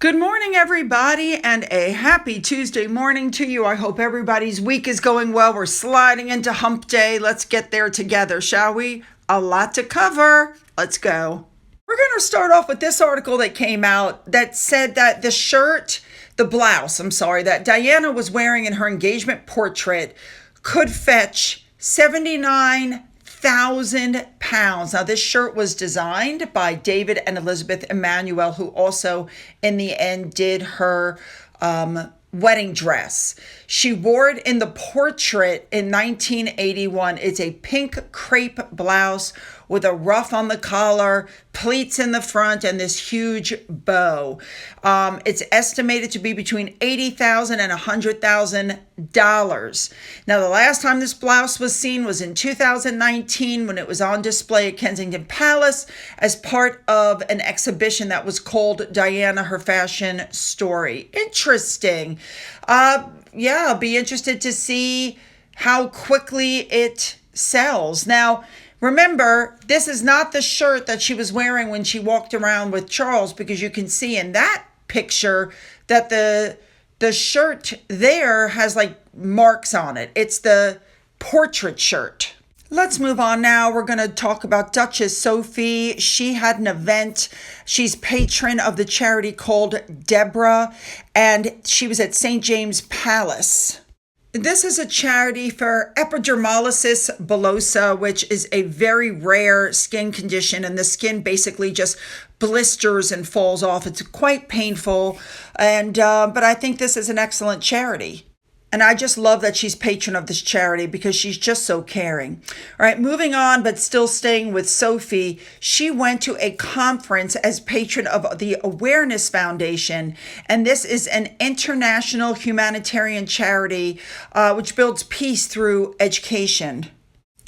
Good morning, everybody, and a happy Tuesday morning to you. I hope everybody's week is going well. We're sliding into hump day. Let's get there together, shall we? A lot to cover. Let's go. We're going to start off with this article that came out that said that the blouse, that Diana was wearing in her engagement portrait could fetch £79,000. Now, this shirt was designed by David and Elizabeth Emanuel, who also, in the end, did her wedding dress. She wore it in the portrait in 1981. It's a pink crepe blouse with a ruff on the collar, pleats in the front, and this huge bow. It's estimated to be between $80,000 and $100,000. Now, the last time this blouse was seen was in 2019 when it was on display at Kensington Palace as part of an exhibition that was called Diana, Her Fashion Story. Interesting. I'll be interested to see how quickly it sells. Now, remember, this is not the shirt that she was wearing when she walked around with Charles, because you can see in that picture that the shirt there has like marks on it. It's the portrait shirt. Let's move on now. We're going to talk about Duchess Sophie. She had an event. She's patron of the charity called Gettr, and she was at St. James Palace. This is a charity for epidermolysis bullosa, which is a very rare skin condition, and the skin basically just blisters and falls off. It's quite painful, but I think this is an excellent charity. And I just love that she's patron of this charity because she's just so caring. All right, moving on, but still staying with Sophie. She went to a conference as patron of the Awareness Foundation. And this is an international humanitarian charity which builds peace through education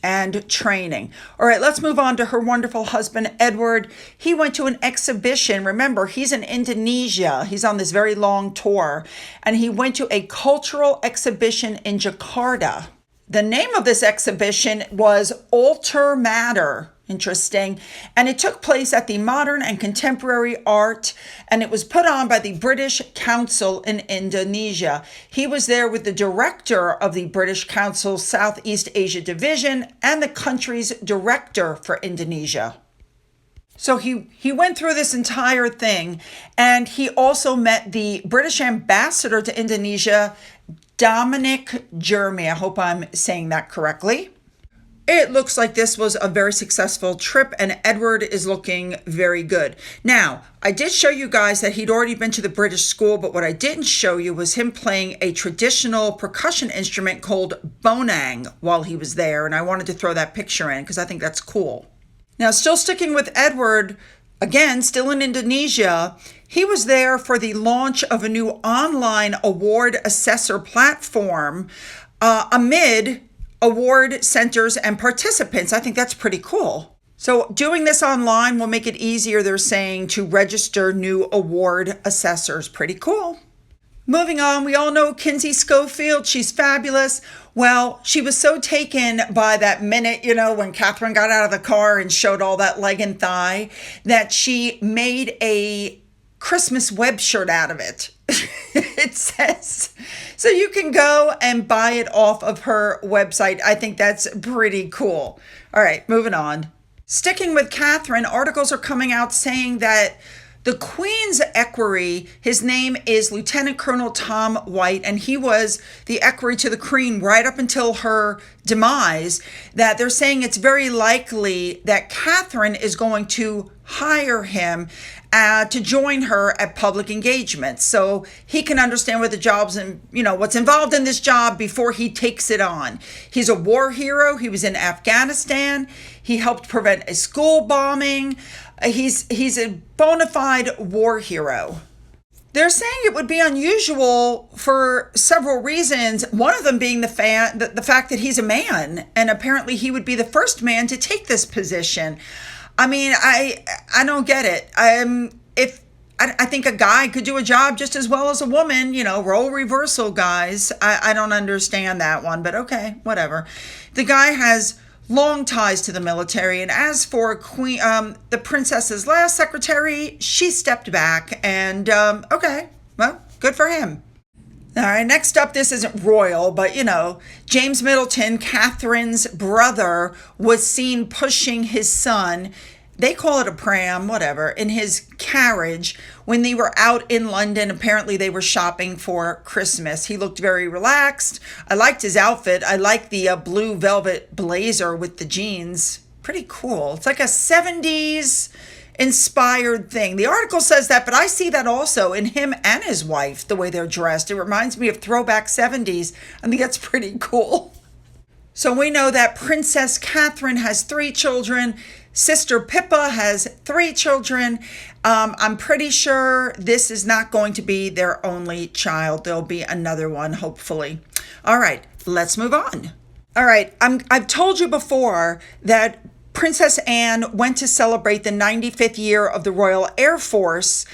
and training. All right, let's move on to her wonderful husband, Edward. He went to an exhibition. Remember, he's in Indonesia. He's on this very long tour, and he went to a cultural exhibition in Jakarta. The name of this exhibition was Alter Matter. Interesting. And it took place at the Modern and Contemporary Art, and it was put on by the British Council in Indonesia. He was there with the director of the British Council's Southeast Asia Division and the country's director for Indonesia. So he went through this entire thing, and he also met the British ambassador to Indonesia, Dominic Jeremy. I hope I'm saying that correctly. It looks like this was a very successful trip, and Edward is looking very good. Now, I did show you guys that he'd already been to the British school, but what I didn't show you was him playing a traditional percussion instrument called bonang while he was there, and I wanted to throw that picture in because I think that's cool. Now, still sticking with Edward, again, still in Indonesia, he was there for the launch of a new online award assessor platform amid award centers and participants. I think that's pretty cool. So doing this online will make it easier, they're saying, to register new award assessors. Pretty cool. Moving on, we all know Kinsey Schofield. She's fabulous. Well, she was so taken by that minute, when Catherine got out of the car and showed all that leg and thigh, that she made a Christmas web shirt out of it. It says, so you can go and buy it off of her website. I think that's pretty cool. All right, moving on. Sticking with Catherine, articles are coming out saying that the Queen's equerry, his name is Lieutenant Colonel Tom White, and he was the equerry to the Queen right up until her demise, that they're saying it's very likely that Catherine is going to hire him to join her at public engagements, so he can understand what the jobs and what's involved in this job before he takes it on. He's a war hero. He was in Afghanistan. He helped prevent a school bombing. He's a bona fide war hero. They're saying it would be unusual for several reasons, one of them being the fact that he's a man, and apparently he would be the first man to take this position. I mean, I don't get it. I think a guy could do a job just as well as a woman, role reversal, guys. I don't understand that one, but okay, whatever. The guy has long ties to the military. And as for the princess's last secretary, she stepped back. And okay, well, good for him. All right, next up, this isn't royal, but James Middleton, Catherine's brother, was seen pushing his son, they call it a pram, whatever, in his carriage when they were out in London. Apparently they were shopping for Christmas. He looked very relaxed. I liked his outfit. I liked the blue velvet blazer with the jeans. Pretty cool. It's like a 70s inspired thing. The article says that, but I see that also in him and his wife, the way they're dressed. It reminds me of throwback 70s. I think that's pretty cool. So we know that Princess Catherine has 3 children. Sister Pippa has 3 children. I'm pretty sure this is not going to be their only child. There'll be another one, hopefully. All right, let's move on. All right, I've told you before that Princess Anne went to celebrate the 95th year of the Royal Air Force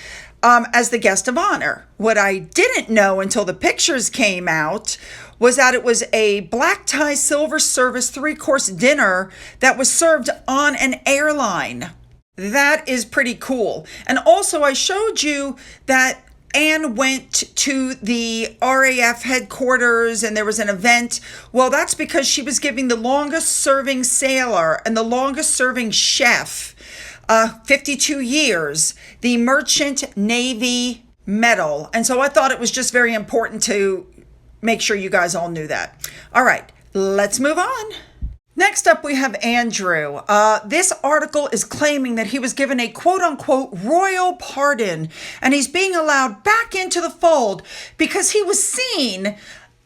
as the guest of honor. What I didn't know until the pictures came out was that it was a black tie silver service 3-course dinner that was served on an airline. That is pretty cool. And also I showed you that Anne went to the RAF headquarters and there was an event. Well, that's because she was giving the longest serving sailor and the longest serving chef, 52 years, the Merchant Navy Medal. And so I thought it was just very important to make sure you guys all knew that. All right, let's move on. Next up, we have Andrew. This article is claiming that he was given a quote-unquote royal pardon, and he's being allowed back into the fold because he was seen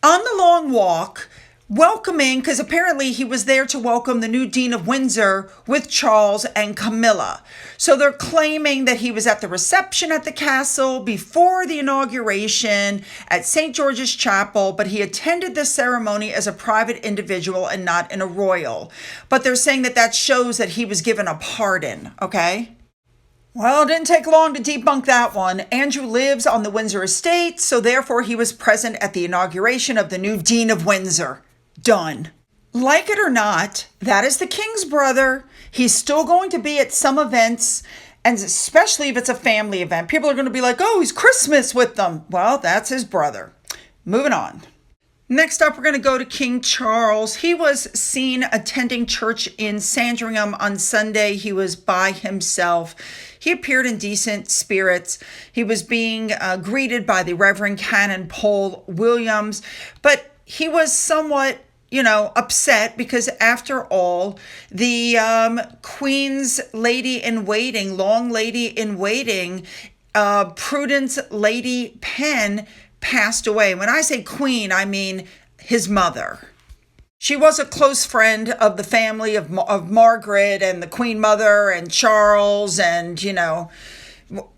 on the long walk welcoming, because apparently he was there to welcome the new Dean of Windsor with Charles and Camilla. So they're claiming that he was at the reception at the castle before the inauguration at St. George's Chapel, but he attended the ceremony as a private individual and not in a royal. But they're saying that shows that he was given a pardon, okay? Well, it didn't take long to debunk that one. Andrew lives on the Windsor estate, so therefore he was present at the inauguration of the new Dean of Windsor. Done. Like it or not, that is the king's brother. He's still going to be at some events, and especially if it's a family event. People are going to be like, oh, he's Christmas with them. Well, that's his brother. Moving on. Next up, we're going to go to King Charles. He was seen attending church in Sandringham on Sunday. He was by himself. He appeared in decent spirits. He was being greeted by the Reverend Canon Paul Williams, but he was somewhat upset because after all, the Queen's Lady in Waiting, Long Lady in Waiting, Prudence Lady Penn passed away. When I say Queen, I mean his mother. She was a close friend of the family of Margaret and the Queen Mother and Charles, and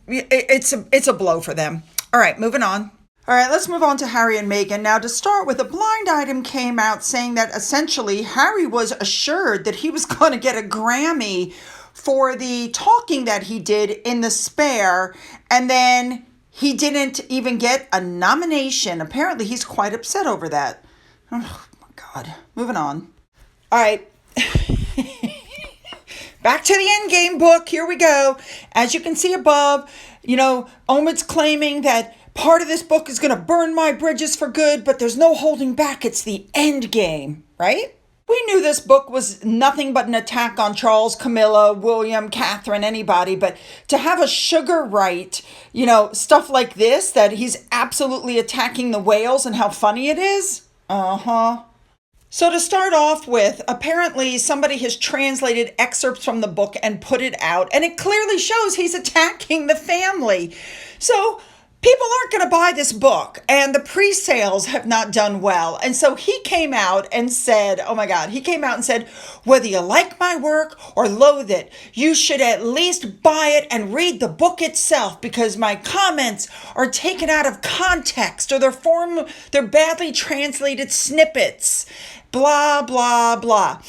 it's a blow for them. All right, moving on. All right, let's move on to Harry and Meghan. Now, to start with, a blind item came out saying that essentially Harry was assured that he was going to get a Grammy for the talking that he did in The Spare, and then he didn't even get a nomination. Apparently, he's quite upset over that. Oh, my God. Moving on. All right. Back to the Endgame book. Here we go. As you can see above, Omid's claiming that part of this book is going to burn my bridges for good, but there's no holding back. It's the end game, right? We knew this book was nothing but an attack on Charles, Camilla, William, Catherine, anybody, but to have a sugar write, stuff like this, that he's absolutely attacking the whales and how funny it is. So to start off with, apparently somebody has translated excerpts from the book and put it out, and it clearly shows he's attacking the family. So people aren't going to buy this book, and the pre-sales have not done well. And so he came out and said, whether you like my work or loathe it, you should at least buy it and read the book itself, because my comments are taken out of context, or they're badly translated snippets, blah, blah, blah.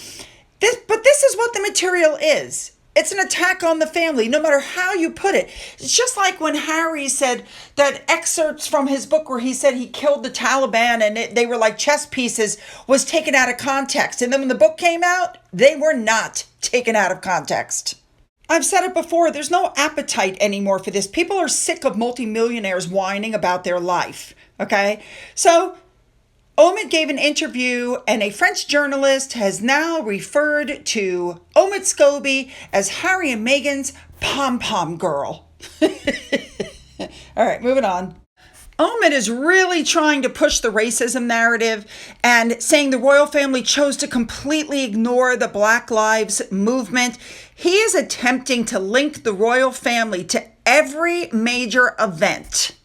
But this is what the material is. It's an attack on the family, no matter how you put it. It's just like when Harry said that excerpts from his book where he said he killed the Taliban and they were like chess pieces was taken out of context. And then when the book came out, they were not taken out of context. I've said it before, there's no appetite anymore for this. People are sick of multimillionaires whining about their life, okay? So Omid gave an interview, and a French journalist has now referred to Omid Scobie as Harry and Meghan's pom-pom girl. All right, moving on. Omid is really trying to push the racism narrative and saying the royal family chose to completely ignore the Black Lives Movement. He is attempting to link the royal family to every major event.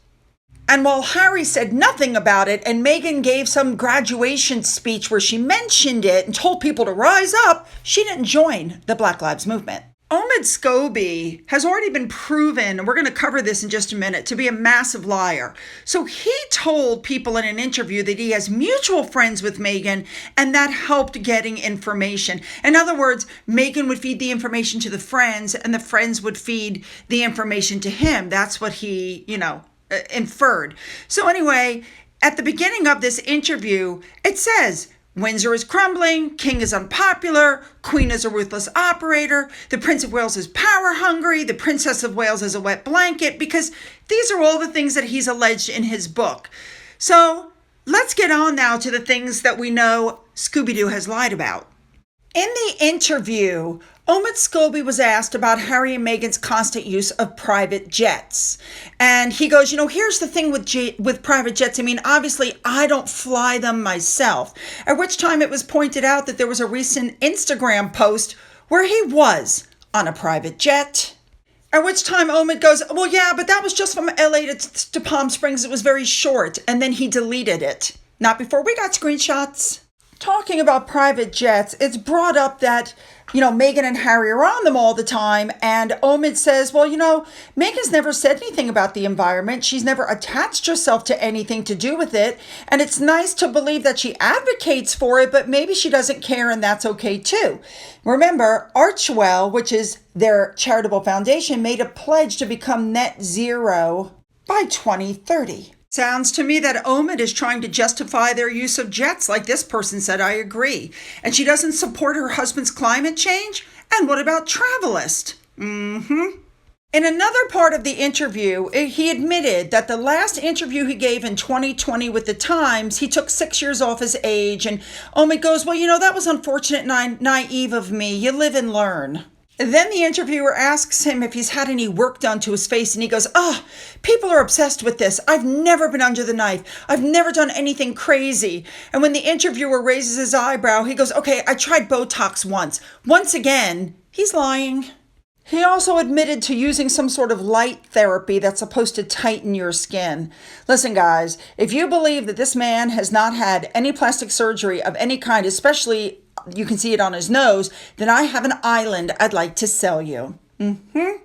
And while Harry said nothing about it and Meghan gave some graduation speech where she mentioned it and told people to rise up, she didn't join the Black Lives Movement. Omid Scobie has already been proven, and we're going to cover this in just a minute, to be a massive liar. So he told people in an interview that he has mutual friends with Meghan, and that helped getting information. In other words, Meghan would feed the information to the friends, and the friends would feed the information to him. That's what he, inferred. So anyway, at the beginning of this interview, it says, Windsor is crumbling, King is unpopular, Queen is a ruthless operator, the Prince of Wales is power hungry, the Princess of Wales is a wet blanket, because these are all the things that he's alleged in his book. So let's get on now to the things that we know Scooby-Doo has lied about. In the interview, Omid Scobie was asked about Harry and Meghan's constant use of private jets. And he goes, here's the thing with private jets. I mean, obviously, I don't fly them myself. At which time it was pointed out that there was a recent Instagram post where he was on a private jet. At which time Omid goes, well, yeah, but that was just from LA to Palm Springs. It was very short. And then he deleted it. Not before we got screenshots. Talking about private jets, it's brought up that, Meghan and Harry are on them all the time. And Omid says, well, Meghan's never said anything about the environment. She's never attached herself to anything to do with it. And it's nice to believe that she advocates for it, but maybe she doesn't care, and that's okay too. Remember, Archewell, which is their charitable foundation, made a pledge to become net zero by 2030. Sounds to me that Omid is trying to justify their use of jets, like this person said. I agree. And she doesn't support her husband's climate change? And what about Travelist? In another part of the interview, he admitted that the last interview he gave in 2020 with the Times, he took 6 years off his age. And Omid goes, well, that was unfortunate and naive of me. You live and learn. Then the interviewer asks him if he's had any work done to his face, and he goes, people are obsessed with this. I've never been under the knife. I've never done anything crazy. And when the interviewer raises his eyebrow, he goes, okay, I tried Botox once. Once again, he's lying. He also admitted to using some sort of light therapy that's supposed to tighten your skin. Listen, guys, if you believe that this man has not had any plastic surgery of any kind, especially you can see it on his nose, then I have an island I'd like to sell you. In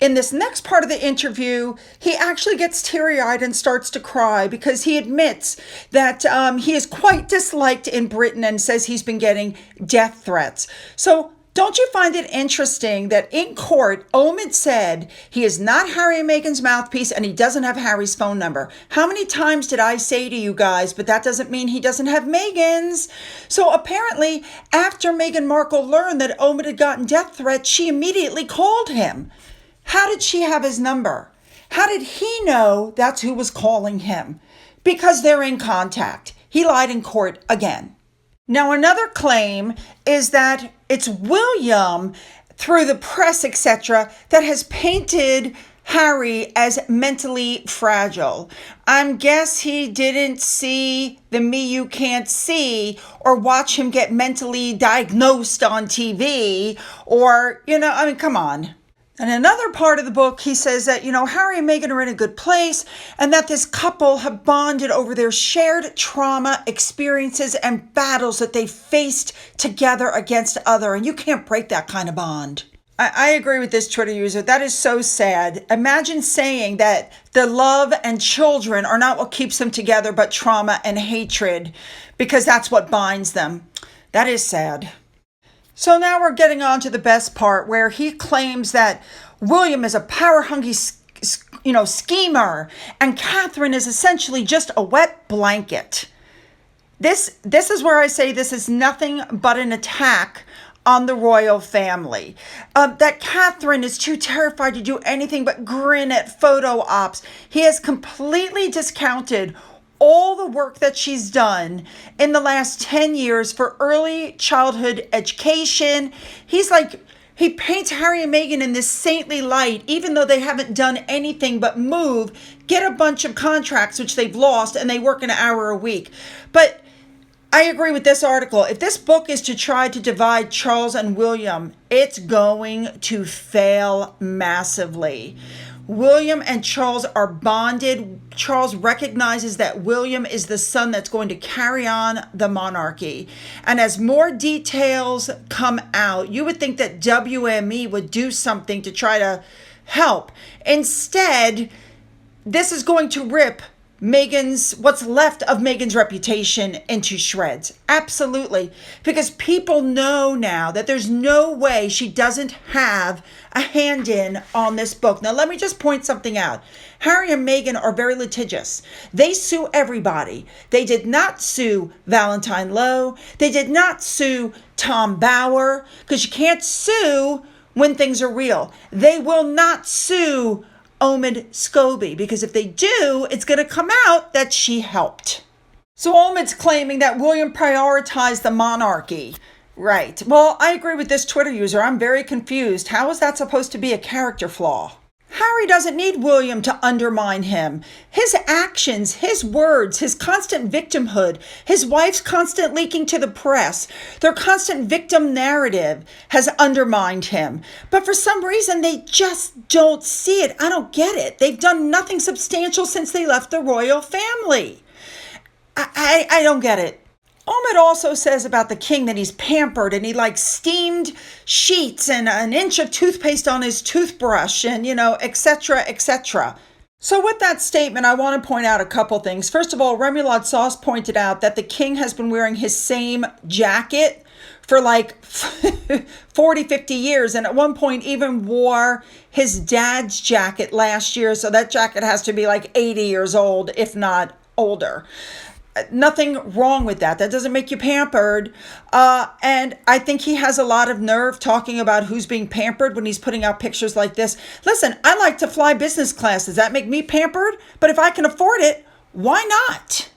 this next part of the interview, he actually gets teary-eyed and starts to cry because he admits that he is quite disliked in Britain and says he's been getting death threats. So don't you find it interesting that in court, Omid said he is not Harry and Meghan's mouthpiece and he doesn't have Harry's phone number? How many times did I say to you guys, but that doesn't mean he doesn't have Meghan's? So apparently, after Meghan Markle learned that Omid had gotten death threats, she immediately called him. How did she have his number? How did he know that's who was calling him? Because they're in contact. He lied in court again. Now, another claim is that it's William, through the press, etc., that has painted Harry as mentally fragile. I guess he didn't see the Me You Can't See or watch him get mentally diagnosed on TV or, come on. In another part of the book, he says that, Harry and Meghan are in a good place and that this couple have bonded over their shared trauma, experiences, and battles that they faced together against other. And you can't break that kind of bond. I agree with this Twitter user. That is so sad. Imagine saying that the love and children are not what keeps them together, but trauma and hatred, because that's what binds them. That is sad. So now we're getting on to the best part, where he claims that William is a power-hungry schemer, and Catherine is essentially just a wet blanket. This is where I say this is nothing but an attack on the royal family. That Catherine is too terrified to do anything but grin at photo ops. He has completely discounted all the work that she's done in the last 10 years for early childhood education. He paints Harry and Meghan in this saintly light, even though they haven't done anything but move, get a bunch of contracts, which they've lost, and they work an hour a week. But I agree with this article. If this book is to try to divide Charles and William, it's going to fail massively. William and Charles are bonded. Charles recognizes that William is the son that's going to carry on the monarchy. And as more details come out, you would think that WME would do something to try to help. Instead, this is going to rip what's left of Meghan's reputation into shreds. Absolutely. Because people know now that there's no way she doesn't have a hand in on this book. Now, let me just point something out. Harry and Meghan are very litigious. They sue everybody. They did not sue Valentine Lowe. They did not sue Tom Bauer, because you can't sue when things are real. They will not sue Omid Scobie, because if they do, it's going to come out that she helped. So Omid's claiming that William prioritized the monarchy. Right. Well, I agree with this Twitter user. I'm very confused. How is that supposed to be a character flaw? Harry doesn't need William to undermine him. His actions, his words, his constant victimhood, his wife's constant leaking to the press, their constant victim narrative has undermined him. But for some reason, they just don't see it. I don't get it. They've done nothing substantial since they left the royal family. I don't get it. Omid also says about the king that he's pampered and he likes steamed sheets and an inch of toothpaste on his toothbrush and, etc., etc. So with that statement, I want to point out a couple things. First of all, Remoulade Sauce pointed out that the king has been wearing his same jacket for like 40, 50 years. And at one point even wore his dad's jacket last year. So that jacket has to be like 80 years old, if not older. Nothing wrong with that. That doesn't make you pampered. And I think he has a lot of nerve talking about who's being pampered when he's putting out pictures like this. Listen, I like to fly business class. Does that make me pampered? But if I can afford it, why not?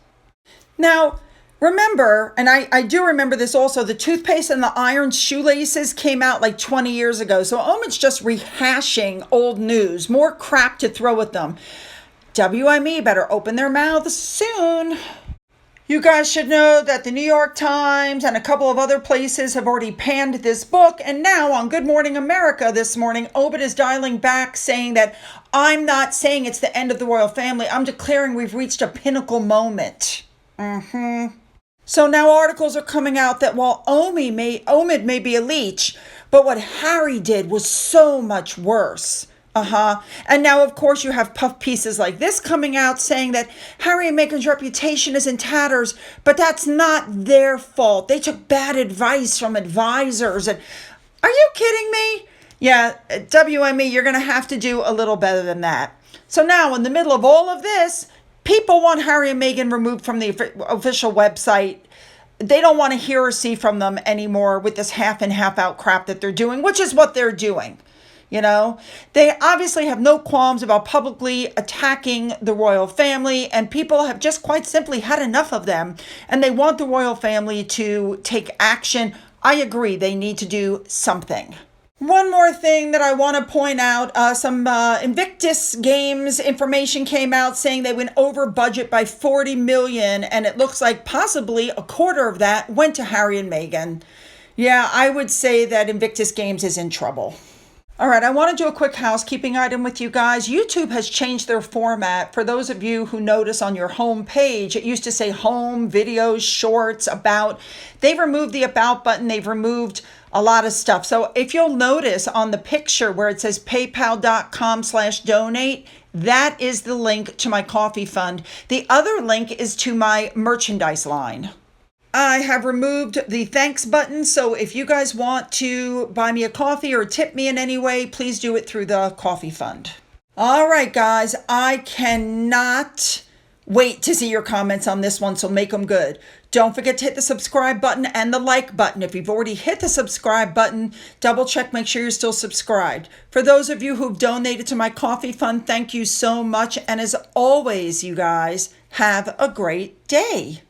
Now, remember, and I do remember this also, the toothpaste and the iron shoelaces came out like 20 years ago. So Omid's just rehashing old news, more crap to throw at them. WME better open their mouths soon. You guys should know that the New York Times and a couple of other places have already panned this book. And now on Good Morning America this morning, Omid is dialing back saying that I'm not saying it's the end of the royal family. I'm declaring we've reached a pinnacle moment. So now articles are coming out that while Omid may be a leech, but what Harry did was so much worse. And now, of course, you have puff pieces like this coming out saying that Harry and Meghan's reputation is in tatters, but that's not their fault. They took bad advice from advisors. And are you kidding me? Yeah, WME, you're going to have to do a little better than that. So now, in the middle of all of this, people want Harry and Meghan removed from the official website. They don't want to hear or see from them anymore with this half in, half out crap that they're doing, which is what they're doing. They obviously have no qualms about publicly attacking the royal family, and people have just quite simply had enough of them, and they want the royal family to take action. I agree, they need to do something. One more thing that I want to point out, some Invictus Games information came out saying they went over budget by $40 million, and it looks like possibly a quarter of that went to Harry and Meghan. Yeah, I would say that Invictus Games is in trouble. All right, I want to do a quick housekeeping item with you guys. YouTube has changed their format. For those of you who notice on your home page, it used to say home, videos, shorts, about. They've removed the about button. They've removed a lot of stuff. So if you'll notice on the picture where it says paypal.com/donate, that is the link to my coffee fund. The other link is to my merchandise line. I have removed the thanks button, so if you guys want to buy me a coffee or tip me in any way, please do it through the coffee fund. All right, guys, I cannot wait to see your comments on this one, so make them good. Don't forget to hit the subscribe button and the like button. If you've already hit the subscribe button, double check, make sure you're still subscribed. For those of you who've donated to my coffee fund, thank you so much. And as always, you guys, have a great day.